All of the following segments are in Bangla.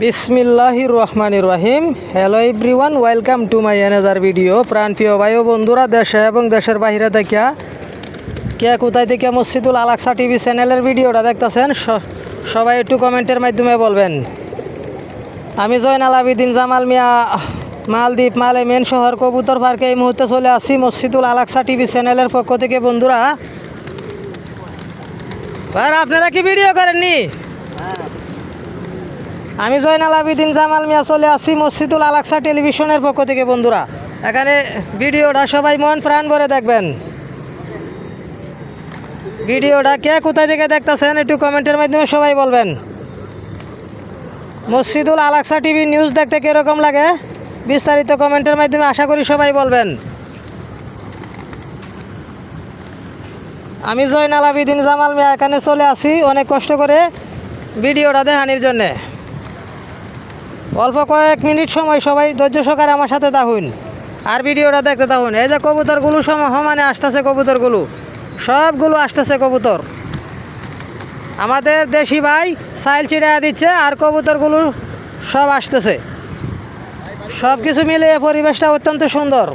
বিসমিল্লাহির রহমানির রহিম। Hello everyone, welcome to my another video. প্রাণপ্রিয় ভাই ও বন্ধুরা, দেশে এবং দেশের বাইরে থেকে কে কোথায় থেকে মসজিদুল আল আকসা টিভি চ্যানেলের ভিডিওটা দেখতেছেন সবাই একটু কমেন্টের মাধ্যমে বলবেন। আমি জয়নাল আবিদিন জামাল মিয়া, মালদ্বীপ মালে মেন শহর কবুতর পার্কে এই মুহূর্তে চলে আসছি মসজিদুল আল আকসা টিভি চ্যানেলের পক্ষ থেকে। বন্ধুরা ভাই, আপনারা কি ভিডিও করেননি? আমি জয়নাল আবিদিন জামাল মিয়া চলে আসছি মসজিদুল আল আকসা টেলিভিশনের পক্ষ থেকে। বন্ধুরা, এখানে ভিডিওটা সবাই মন প্রাণ ভরে দেখবেন। ভিডিওটা কে কোথায় থেকে দেখতেছেন একটু কমেন্টের মাধ্যমে সবাই বলবেন। মসজিদুল আল আকসা টিভি নিউজ দেখতে কীরকম লাগে বিস্তারিত কমেন্টের মাধ্যমে আশা করি সবাই বলবেন। আমি জয়নাল আবিদিন জামাল মিয়া এখানে চলে আসি অনেক কষ্ট করে ভিডিওটা দেখানোর জন্যে। অল্প কয়েক মিনিট সময় সবাই ধৈর্য সহকারে আমার সাথে থাকুন আর ভিডিওটা দেখতে থাকুন। এই যে কবুতরগুলো সমানে আসতেছে, কবুতরগুলো সবগুলো আসতেছে কবুতর। আমাদের দেশি ভাই সাইল চিড়াইয়া দিচ্ছে আর কবুতরগুলো সব আসতেছে। সব কিছু মিলিয়ে পরিবেশটা অত্যন্ত সুন্দর।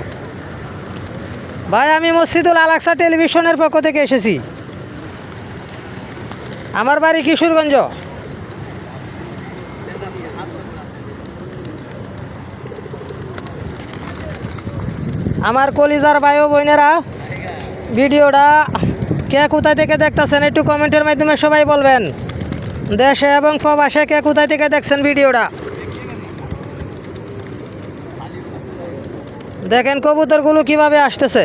ভাই, আমি মসজিদুল আল আকসা টেলিভিশনের পক্ষ থেকে এসেছি। আমার বাড়ি কিশোরগঞ্জ। আমার কলিজার ভাই ও বোনেরা, ভিডিওটা কে কোথায় থেকে দেখতেছেন একটু কমেন্টের মাধ্যমে সবাই বলবেন। দেশে এবং প্রবাসে কে কোথায় থেকে দেখছেন ভিডিওটা দেখেন কবুতরগুলো কিভাবে আসতেছে।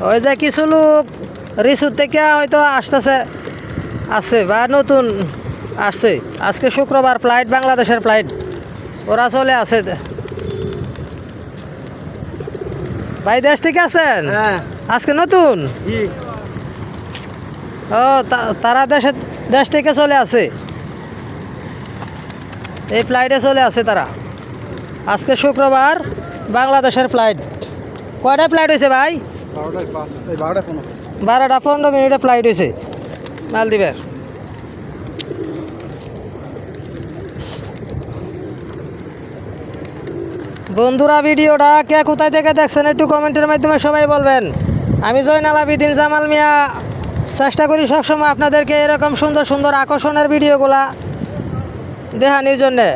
ওই যে কিছু লোক রিসুর থেকে হয়তো আসতেছে আসছে বা নতুন আসছে। আজকে শুক্রবার, ফ্লাইট বাংলাদেশের ফ্লাইট, ওরা চলে আসে। ভাই, দেশ থেকে আছেন? আজকে নতুন? ও, তারা দেশ থেকে চলে আসে, এই ফ্লাইটে চলে আসে তারা। আজকে শুক্রবার বাংলাদেশের ফ্লাইট। কয়টায় ফ্লাইট হয়েছে ভাই? 12:15 ফ্লাইট হয়েছে মালদ্বীপের। বন্ধুরা, ভিডিওটা কে কোথায় থেকে দেখছেন একটু কমেন্টের মাধ্যমে সবাই বলবেন। আমি জয়নাল আবিদিন জামাল মিয়া চেষ্টা করি সবসময় আপনাদেরকে এরকম সুন্দর সুন্দর আকর্ষণের ভিডিওগুলা দেখানোর জন্যে।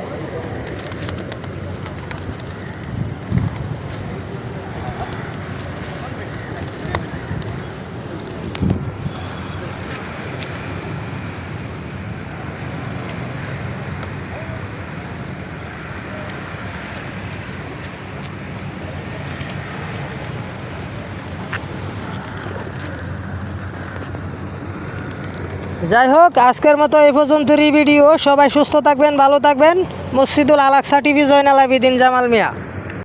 যাই হোক, আজকের মতো এই পর্যন্তই ভিডিও। সবাই সুস্থ থাকবেন, ভালো থাকবেন। মসজিদুল আল আকসা টিভি, জয়নাল আবিদিন জামাল মিয়া।